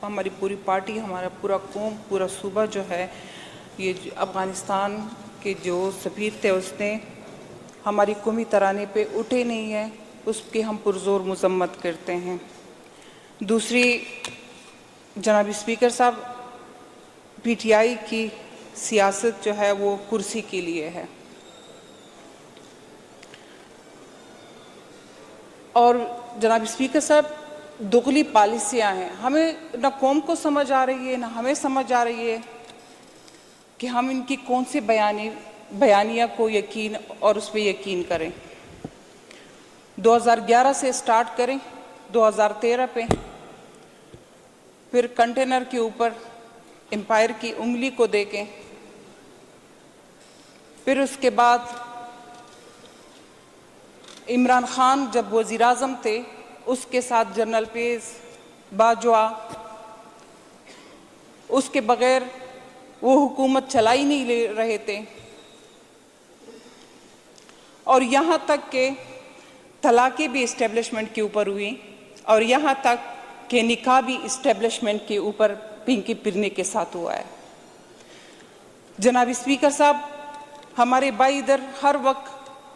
हमारी पूरी पार्टी, हमारा पूरा कौम, पूरा सूबा जो है, ये अफ़गानिस्तान के जो सफ़ीर थे उसने हमारी कौमी तराने पे उठे नहीं है, उसकी हम पुरज़ोर मज़म्मत करते हैं। दूसरी, जनाब स्पीकर साहब, पीटीआई की सियासत जो है वो कुर्सी के लिए है और जनाब स्पीकर साहब दुगली पॉलिसियाँ हैं। हमें ना कौम को समझ आ रही है, ना हमें समझ आ रही है कि हम इनकी कौन से बयानिया को यकीन और उस पर यकीन करें। 2011 से स्टार्ट करें, 2013 पे, फिर कंटेनर के ऊपर एम्पायर की उंगली को देखें, फिर उसके बाद इमरान खान जब वज़ीर-ए-आज़म थे उसके साथ जनरल पेस बाजवा, उसके बगैर वो हुकूमत चला ही नहीं ले रहे थे और यहाँ तक के तलाक़ें भी इस्टेब्लिशमेंट के ऊपर हुई और यहाँ तक कि निकाह भी इस्टेब्लिशमेंट के ऊपर पिंकी पिरने के साथ हुआ है। जनाब स्पीकर साहब, हमारे भाई इधर हर वक्त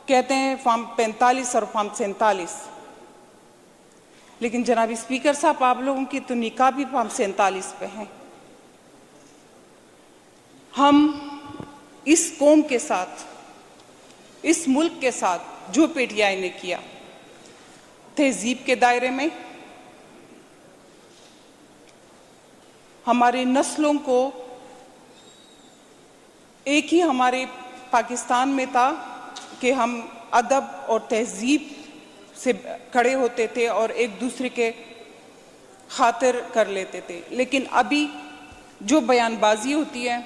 कहते हैं फॉर्म 45 और फॉर्म 47, लेकिन जनाब स्पीकर साहब आप लोगों की तो निकाह भी फॉर्म 47 पे है। हम इस कौम के साथ, इस मुल्क के साथ जो पीटीआई ने किया, तहजीब के दायरे में हमारे नस्लों को एक ही हमारे पाकिस्तान में था कि हम अदब और तहजीब से खड़े होते थे और एक दूसरे के खातिर कर लेते थे, लेकिन अभी जो बयानबाजी होती है,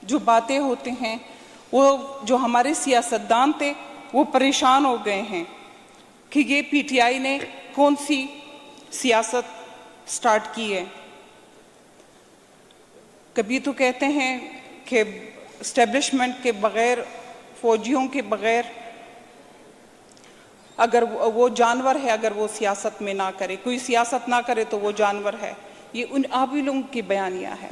जो बातें होते हैं, वो जो हमारे सियासतदान थे वो परेशान हो गए हैं कि ये पीटीआई ने कौन सी सियासत स्टार्ट की है। कभी तो कहते हैं कि इस्टेब्लिशमेंट के बग़ैर, फौजियों के बग़ैर, अगर वो जानवर है, अगर वो सियासत में ना करे, कोई सियासत ना करे तो वो जानवर है। ये उन आप ही लोगों की बयानियाँ है।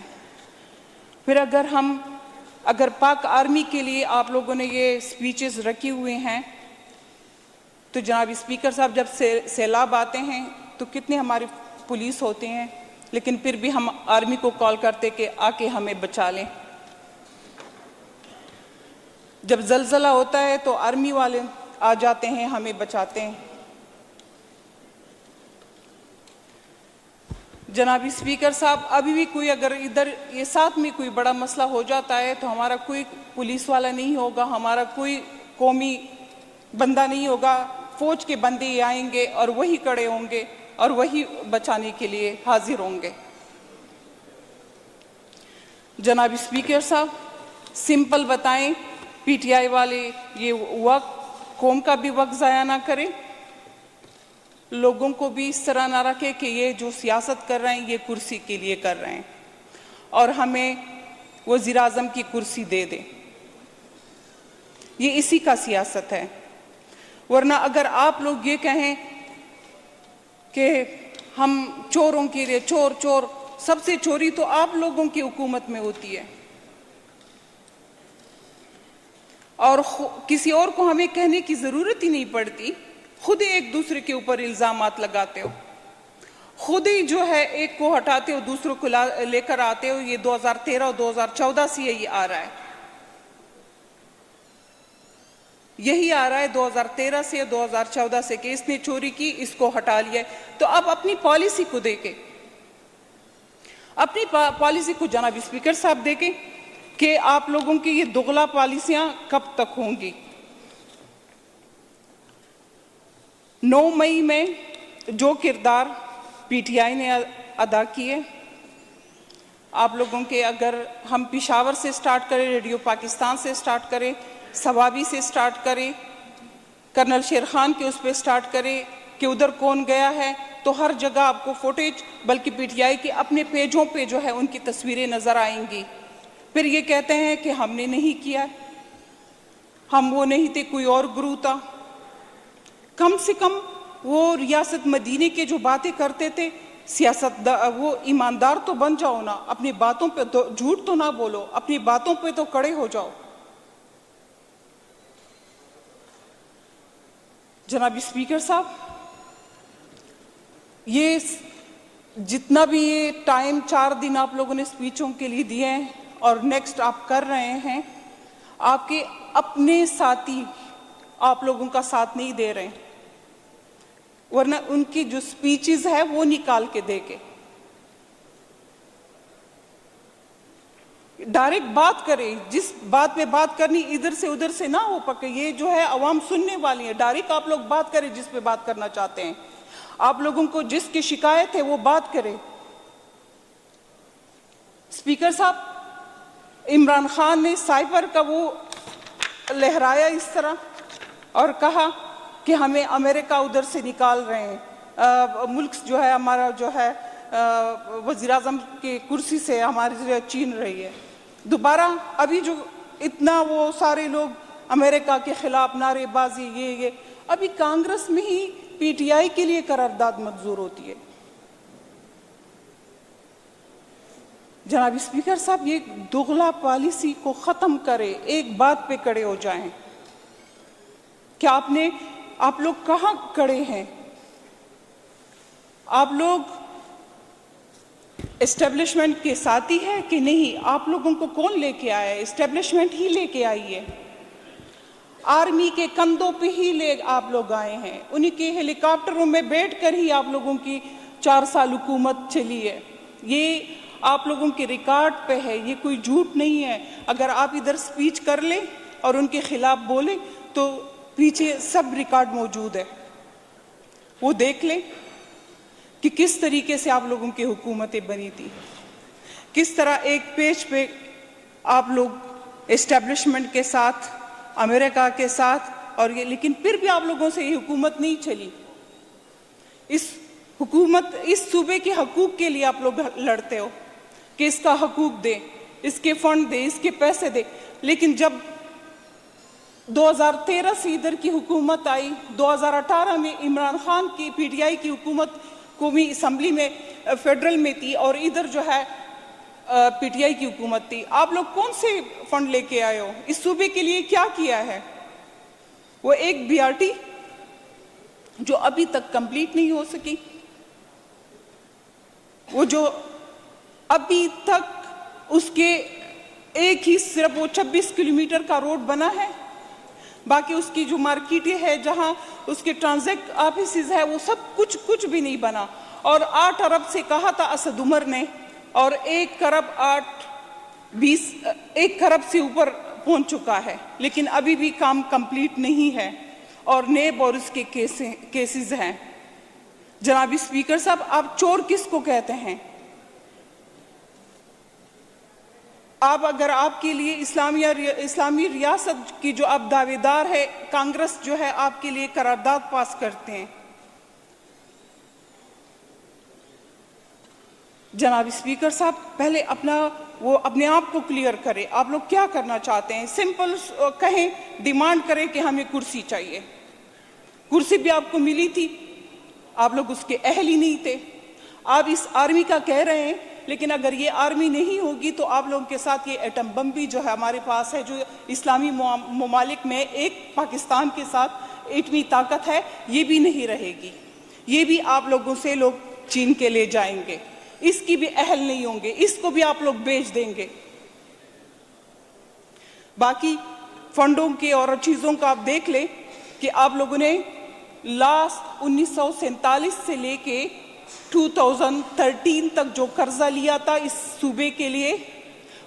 फिर अगर पाक आर्मी के लिए आप लोगों ने ये स्पीचेस रखे हुए हैं, तो जनाब स्पीकर साहब जब सैलाब आते हैं तो कितने हमारे पुलिस होते हैं, लेकिन फिर भी हम आर्मी को कॉल करते कि आके हमें बचा लें। जब ज़लज़ला होता है तो आर्मी वाले आ जाते हैं, हमें बचाते हैं। जनाब स्पीकर साहब, अभी भी कोई अगर इधर ये साथ में कोई बड़ा मसला हो जाता है तो हमारा कोई पुलिस वाला नहीं होगा, हमारा कोई कौमी बंदा नहीं होगा, फौज के बंदे ही आएंगे और वही खड़े होंगे और वही बचाने के लिए हाजिर होंगे। जनाब स्पीकर साहब, सिंपल बताएं, पीटीआई वाले ये वक्त, कौम का भी वक्त ज़ाया ना करें, लोगों को भी इस तरह ना रखें कि ये जो सियासत कर रहे हैं ये कुर्सी के लिए कर रहे हैं और हमें वज़ीर-ए-आज़म की कुर्सी दे दें। ये इसी का सियासत है। वरना अगर आप लोग ये कहें कि हम चोरों के लिए चोर चोर, सबसे चोरी तो आप लोगों की हुकूमत में होती है और किसी और को हमें कहने की ज़रूरत ही नहीं पड़ती, खुद ही एक दूसरे के ऊपर इल्ज़ामात लगाते हो, खुद ही जो है एक को हटाते हो, दूसरों को लेकर आते हो। ये 2013 और 2014 से यही आ रहा है, यही आ रहा है 2013 से 2014 से कि इसने चोरी की, इसको हटा लिया। तो अब अपनी पॉलिसी को देखें, अपनी पॉलिसी को जनाब स्पीकर साहब देखें कि आप लोगों की ये दुगला पॉलिसियां कब तक होंगी। 9 मई में जो किरदार पीटीआई ने अदा किए, आप लोगों के, अगर हम पेशावर से स्टार्ट करें, रेडियो पाकिस्तान से स्टार्ट करें, सवाबी से स्टार्ट करें, कर्नल शेर खान के उस पर स्टार्ट करें कि उधर कौन गया है, तो हर जगह आपको फुटेज, बल्कि पीटीआई के अपने पेजों पे जो है उनकी तस्वीरें नज़र आएंगी। फिर ये कहते हैं कि हमने नहीं किया, हम वो नहीं थे, कोई और गुरु था। कम से कम वो रियासत मदीने के जो बातें करते थे वो ईमानदार तो बन जाओ ना, अपनी बातों पे तो झूठ तो ना बोलो, अपनी बातों पे तो कड़े हो जाओ। जनाब स्पीकर साहब, ये जितना भी ये टाइम 4 दिन आप लोगों ने स्पीचों के लिए दिए हैं और नेक्स्ट आप कर रहे हैं, आपके अपने साथी आप लोगों का साथ नहीं दे रहे हैं, वरना उनकी जो स्पीचेस है वो निकाल के दे के डायरेक्ट बात करें। जिस बात पे बात करनी इधर से उधर से ना हो पके, ये जो है अवाम सुनने वाली है। डायरेक्ट आप लोग बात करें जिस पे बात करना चाहते हैं। आप लोगों को जिसकी शिकायत है वो बात करें। स्पीकर साहब, इमरान खान ने साइबर का वो लहराया इस तरह और कहा कि हमें अमेरिका उधर से निकाल रहे हैं, मुल्क जो है हमारा जो है वज़ीर आज़म की कुर्सी से हमारी जो छीन रही है। दोबारा अभी जो इतना वो सारे लोग अमेरिका के खिलाफ नारेबाजी, ये अभी कांग्रेस में ही पीटीआई के लिए करारदाद मंजूर होती है। जनाब स्पीकर साहब, ये दोगला पॉलिसी को ख़त्म करें, एक बात पे खड़े हो जाएं। क्या आप लोग कहाँ खड़े हैं? आप लोग एस्टेब्लिशमेंट के साथी हैं कि नहीं? आप लोगों को कौन लेके आया है? एस्टेब्लिशमेंट ही लेके आई है। आर्मी के कंधों पे ही आप लोग आए हैं, उन्हीं के हेलीकॉप्टरों में बैठकर ही आप लोगों की 4 साल हुकूमत चली है। ये आप लोगों के रिकॉर्ड पे है, ये कोई झूठ नहीं है। अगर आप इधर स्पीच कर लें और उनके खिलाफ बोलें तो पीछे सब रिकॉर्ड मौजूद है, वो देख लें कि किस तरीके से आप लोगों की हुकूमतें बनी थी, किस तरह एक पेज पे आप लोग एस्टेब्लिशमेंट के साथ, अमेरिका के साथ और ये, लेकिन फिर भी आप लोगों से ये हुकूमत नहीं चली। इस सूबे के हकूक़ के लिए आप लोग लड़ते हो कि इसका हकूक़ दे, इसके फंड दे, इसके पैसे दे, लेकिन जब 2013 से इधर की हुकूमत आई, 2018 में इमरान खान की पीटीआई की हुकूमत कौमी असम्बली में फेडरल में थी और इधर जो है पीटीआई की हुकूमत थी। आप लोग कौन से फंड लेके आए हो? इस सूबे के लिए क्या किया है? वो एक बीआरटी जो अभी तक कंप्लीट नहीं हो सकी, वो जो अभी तक उसके एक ही सिर्फ वो 26 किलोमीटर का रोड बना है, बाकी उसकी जो मार्केटें है, जहां उसके ट्रांजैक्ट ऑफिस है, वो सब कुछ भी नहीं बना। और 8 अरब से कहा था असद उमर ने, और 1 खरब से ऊपर पहुंच चुका है, लेकिन अभी भी काम कंप्लीट नहीं है और नेब और उसके केसेस हैं। जनाब स्पीकर साहब, आप चोर किसको कहते हैं? आप अगर आपके लिए इस्लामी रियासत की जो आप दावेदार है, कांग्रेस जो है आपके लिए करारदाद पास करते हैं। जनाब स्पीकर साहब, पहले अपने आप को क्लियर करें, आप लोग क्या करना चाहते हैं? सिंपल कहें, डिमांड करें कि हमें कुर्सी चाहिए। कुर्सी भी आपको मिली थी, आप लोग उसके अहल ही नहीं थे। आप इस आर्मी का कह रहे हैं, लेकिन अगर ये आर्मी नहीं होगी तो आप लोगों के साथ ये एटम बम भी जो है हमारे पास है, जो इस्लामी ममालिक में एक पाकिस्तान के साथ एटमी ताकत है, ये भी नहीं रहेगी। ये भी आप लोगों से लोग छीन के ले जाएंगे, इसकी भी अहल नहीं होंगे, इसको भी आप लोग बेच देंगे। बाकी फंडों के और चीज़ों का आप देख लें कि आप लोगों ने लास्ट 1947 से लेके 2013 तक जो कर्जा लिया था इस सूबे के लिए,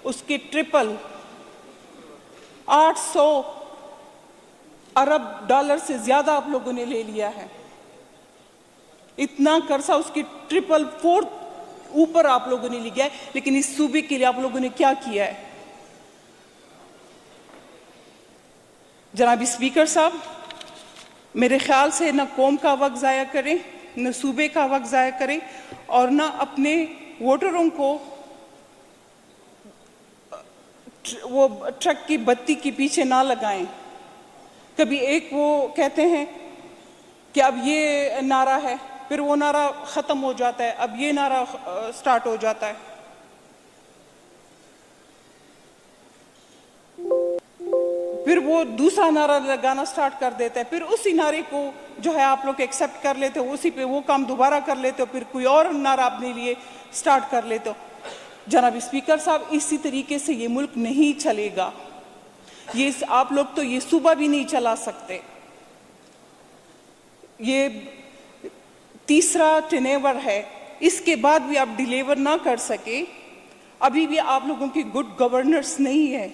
उसके ट्रिपल 800 अरब डॉलर से ज्यादा आप लोगों ने ले लिया है। इतना कर्जा उसके ट्रिपल 4 ऊपर आप लोगों ने लिया है, लेकिन इस सूबे के लिए आप लोगों ने क्या किया है? जनाब स्पीकर साहब, मेरे ख्याल से न कौम का वक्त ज़ाया करें, न सूबे का वक्त ज़ाया करें, और न अपने वोटरों को वो ट्रक की बत्ती के पीछे ना लगाएं। कभी एक वो कहते हैं कि अब ये नारा है, फिर वो नारा ख़त्म हो जाता है, अब ये नारा स्टार्ट हो जाता है। फिर वो दूसरा नारा लगाना स्टार्ट कर देता है, फिर उसी नारे को जो है आप लोग एक्सेप्ट कर लेते हो, उसी पे वो काम दोबारा कर लेते हो, फिर कोई और नारा अपने लिए स्टार्ट कर लेते हो। जनाब स्पीकर साहब, इसी तरीके से ये मुल्क नहीं चलेगा। ये आप लोग तो ये सूबा भी नहीं चला सकते। ये तीसरा टेनेवर है, इसके बाद भी आप डिलीवर ना कर सके। अभी भी आप लोगों की गुड गवर्नेंस नहीं है,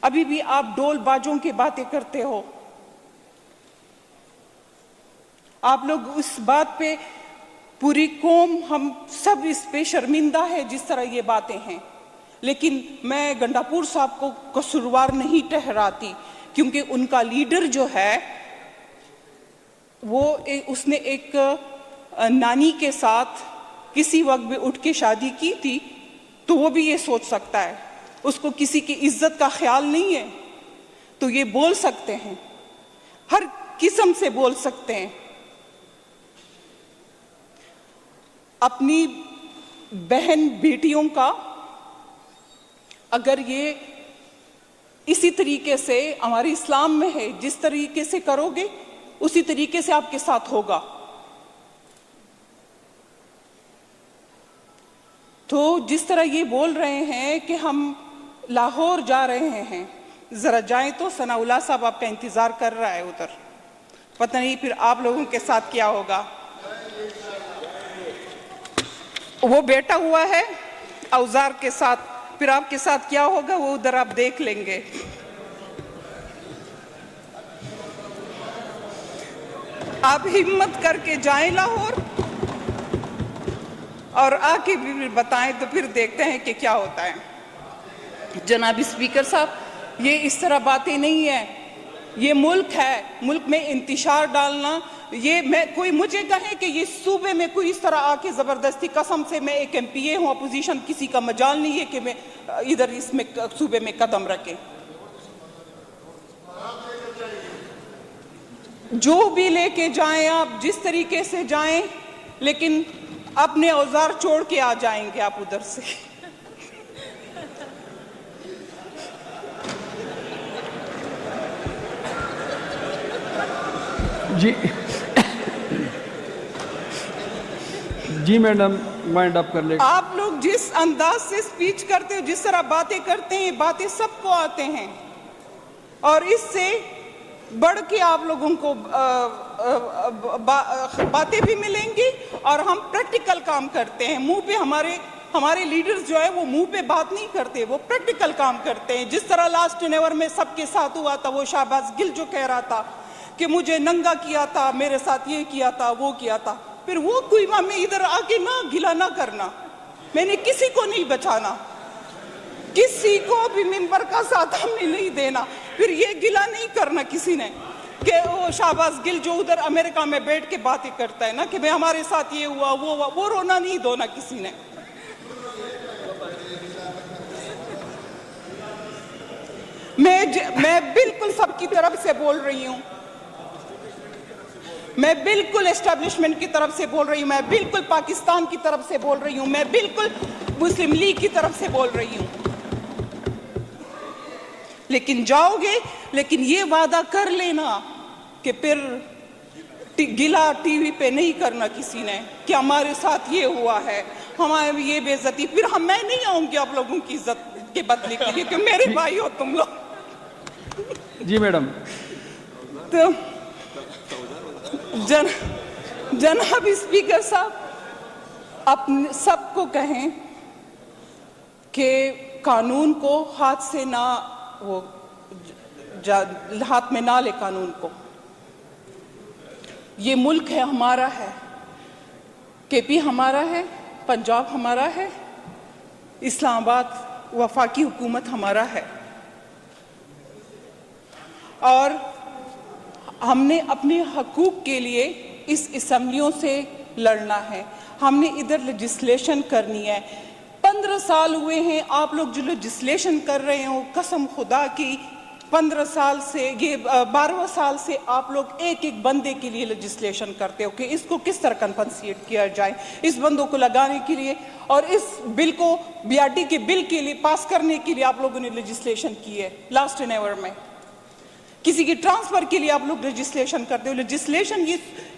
अभी भी आप डोल बाजों की बातें करते हो। आप लोग उस बात पे, पूरी कौम, हम सब इस पे शर्मिंदा है जिस तरह ये बातें हैं। लेकिन मैं गंडापुर साहब को कसूरवार नहीं ठहराती, क्योंकि उनका लीडर जो है वो उसने एक नानी के साथ किसी वक्त भी उठ के शादी की थी, तो वो भी ये सोच सकता है। उसको किसी की इज्जत का ख्याल नहीं है, तो ये बोल सकते हैं, हर किस्म से बोल सकते हैं। अपनी बहन बेटियों का अगर ये इसी तरीके से हमारे इस्लाम में है, जिस तरीके से करोगे उसी तरीके से आपके साथ होगा। तो जिस तरह ये बोल रहे हैं कि हम लाहौर जा रहे हैं, जरा जाएं तो। सनाउल्लाह साहब आपका इंतजार कर रहा है उधर, पता नहीं फिर आप लोगों के साथ क्या होगा। वो बैठा हुआ है औजार के साथ, फिर आपके साथ क्या होगा वो उधर आप देख लेंगे। आप हिम्मत करके जाएं लाहौर और आके भी बताएं, तो फिर देखते हैं कि क्या होता है। जनाब स्पीकर साहब, ये इस तरह बातें नहीं है। ये मुल्क है, मुल्क में इंतशार डालना, ये मैं कोई मुझे कहे कि ये सूबे में कोई इस तरह आके ज़बरदस्ती, कसम से मैं एक MPA हूँ, अपोजिशन, किसी का मजाल नहीं है कि मैं इधर इसमें सूबे में कदम रखे। जो भी लेके जाएं आप, जिस तरीके से जाएं, लेकिन अपने औजार छोड़ के आ जाएंगे आप उधर से। जी जी मैडम, माइंड अप कर ले। आप लोग जिस अंदाज से स्पीच करते हो, जिस तरह बातें करते हैं, बातें सबको आते हैं, और इससे बढ़ के आप लोगों को बातें भी मिलेंगी, और हम प्रैक्टिकल काम करते हैं। मुंह पे हमारे लीडर्स जो है वो मुंह पे बात नहीं करते, वो प्रैक्टिकल काम करते हैं। जिस तरह लास्ट टेनेवर में सबके साथ हुआ था, वो शाहबाज गिल जो कह रहा था कि मुझे नंगा किया था, मेरे साथ ये किया था, वो किया था, फिर वो कुइमा में इधर आके ना गिला ना करना। मैंने किसी को नहीं बचाना, किसी को भी मिंबर का साथ हमने नहीं देना। फिर ये गिला नहीं करना किसी ने कि वो शाहबाज गिल जो उधर अमेरिका में बैठ के बातें करता है ना कि भाई हमारे साथ ये हुआ वो हुआ, वो रोना नहीं धोना किसी ने। मैं बिल्कुल सबकी तरफ से बोल रही हूँ, मैं बिल्कुल एस्टेब्लिशमेंट की तरफ से बोल रही हूँ, मैं बिल्कुल पाकिस्तान की तरफ से बोल रही हूँ, मैं बिल्कुल मुस्लिम लीग की तरफ से बोल रही हूँ। लेकिन जाओगे, लेकिन ये वादा कर लेना कि फिर गिला टीवी पे नहीं करना किसी ने कि हमारे साथ ये हुआ है, हमारे ये बेइज्जती। फिर मैं नहीं आऊंगी आप लोगों की इज्जत के बदले के लिए कि मेरे भाई हो तुम लोग। जी मैडम। तो जनाब स्पीकर साहब, अपने सबको कहें कि कानून को हाथ से ना, वो हाथ में ना ले कानून को। ये मुल्क है, हमारा है, KP हमारा है, पंजाब हमारा है, इस्लामाबाद वफाकी हुकूमत हमारा है, और हमने अपने हकूक़ के लिए इस असम्बलियों से लड़ना है। हमने इधर लेजिस्लेशन करनी है। 15 साल हुए हैं आप लोग जो लेजिस्लेशन कर रहे हो, कसम खुदा की 15 साल से, ये 12 साल से आप लोग एक एक बंदे के लिए लेजिस्लेशन करते हो कि इसको किस तरह कंपनसेट किया जाए, इस बंदों को लगाने के लिए, और इस बिल को बीआरटी के बिल के लिए पास करने के लिए आप लोगों ने लेजिस्लेशन की है लास्ट एंड एवर में। किसी की ट्रांसफर के लिए आप लोग लेजिस्लेशन करते हो। लेजिस्लेशन,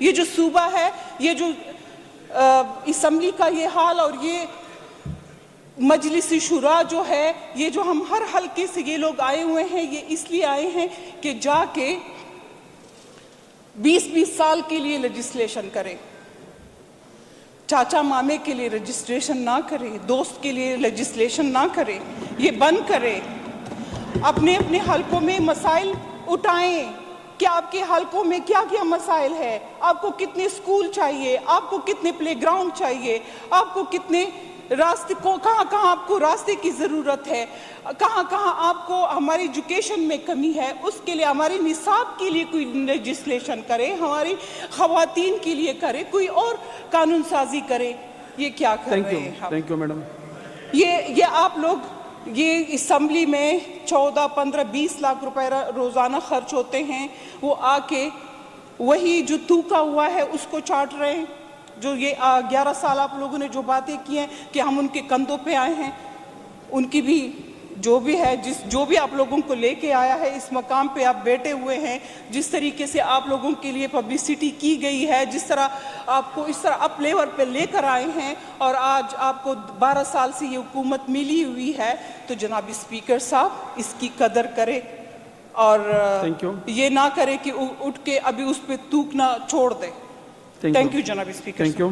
ये जो सूबा है, ये जो असम्बली का ये हाल और ये मजलिसी शुरा जो है, ये जो हम हर हल्के से ये लोग आए हुए हैं, ये इसलिए आए हैं कि जाके 20-20 साल के लिए लेजिस्लेशन करें। चाचा मामे के लिए रजिस्ट्रेशन ना करें, दोस्त के लिए लेजिस्लेशन ना करें, ये बंद करें। अपने अपने हलकों में मसाइल उठाएं कि आपके हलकों में क्या क्या मसाइल है, आपको कितने स्कूल चाहिए, आपको कितने प्लेग्राउंड चाहिए, आपको कितने रास्ते को, कहाँ कहाँ आपको रास्ते की ज़रूरत है, कहाँ कहाँ आपको हमारी एजुकेशन में कमी है, उसके लिए हमारे निसाब के लिए कोई लेजिस्लेशन करे, हमारी ख़वातीन के लिए करे, कोई और कानून साजी करे। ये क्या कर रहे हैं हम? Thank you madam. ये आप लोग, ये असम्बली में 14, 15, 20 लाख रुपए रोज़ाना खर्च होते हैं, वो आके वही जो थूका हुआ है उसको चाट रहे हैं। जो ये 11 साल आप लोगों ने जो बातें की हैं कि हम उनके कंधों पे आए हैं, उनकी भी जो भी है, जो भी आप लोगों को लेके आया है इस मकाम पे आप बैठे हुए हैं, जिस तरीके से आप लोगों के लिए पब्लिसिटी की गई है, जिस तरह आपको इस तरह अप लेवल पे लेकर आए हैं, और आज आपको 12 साल से ये हुकूमत मिली हुई है, तो जनाब स्पीकर साहब इसकी कदर करे और ये ना करे कि उठ के अभी उस पर थूकना छोड़ दे। थैंक यू जनाब स्पीकर। Thank you.